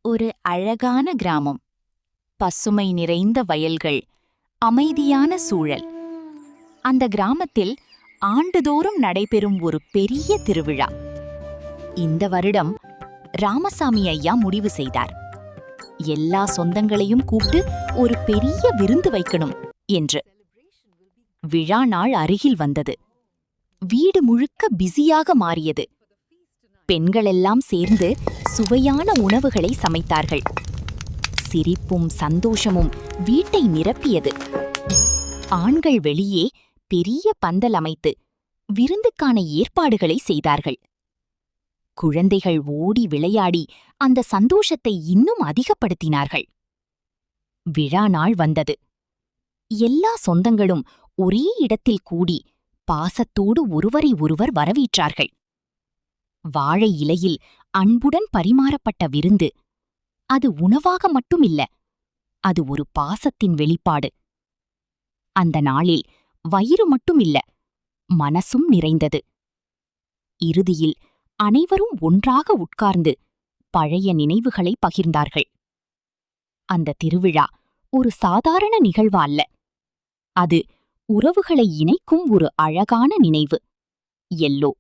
ஒரு அழகான கிராமம். பசுமை நிறைந்த வயல்கள், அமைதியான சூழல். அந்த கிராமத்தில் ஆண்டுதோறும் நடைபெறும் ஒரு பெரிய திருவிழா. இந்த வருடம் ராமசாமி ஐயா முடிவு செய்தார். எல்லா சொந்தங்களையும் கூப்பிட்டு ஒரு பெரிய விருந்து வைக்கணும் என்று. விழா நாள் அருகில் வந்தது. வீடு முழுக்க பிஸியாக மாறியது. பெண்களெல்லாம் சேர்ந்து சுவையான உணவுகளை சமைத்தார்கள். சிரிப்பும் சந்தோஷமும் வீட்டை நிரப்பியது. ஆண்கள் வெளியே பெரிய பந்தல் அமைத்து விருந்துக்கான ஏற்பாடுகளை செய்தார்கள். குழந்தைகள் ஓடி விளையாடி அந்த சந்தோஷத்தை இன்னும் அதிகப்படுத்தினார்கள். விழா நாள் வந்தது. எல்லா சொந்தங்களும் ஒரே இடத்தில் கூடி பாசத்தோடு ஒருவரை ஒருவர் வரவேற்றார்கள். வாழை இலையில் அன்புடன் பரிமாறப்பட்ட விருந்து. அது உணவாக மட்டுமில்ல, அது ஒரு பாசத்தின் வெளிப்பாடு. அந்த நாளில் வயிறு மட்டுமில்ல, மனசும் நிறைந்தது. இறுதியில் அனைவரும் ஒன்றாக உட்கார்ந்து பழைய நினைவுகளை பகிர்ந்தார்கள். அந்த திருவிழா ஒரு சாதாரண நிகழ்வு அல்ல. அது உறவுகளை இணைக்கும் ஒரு அழகான நினைவு. எல்லோ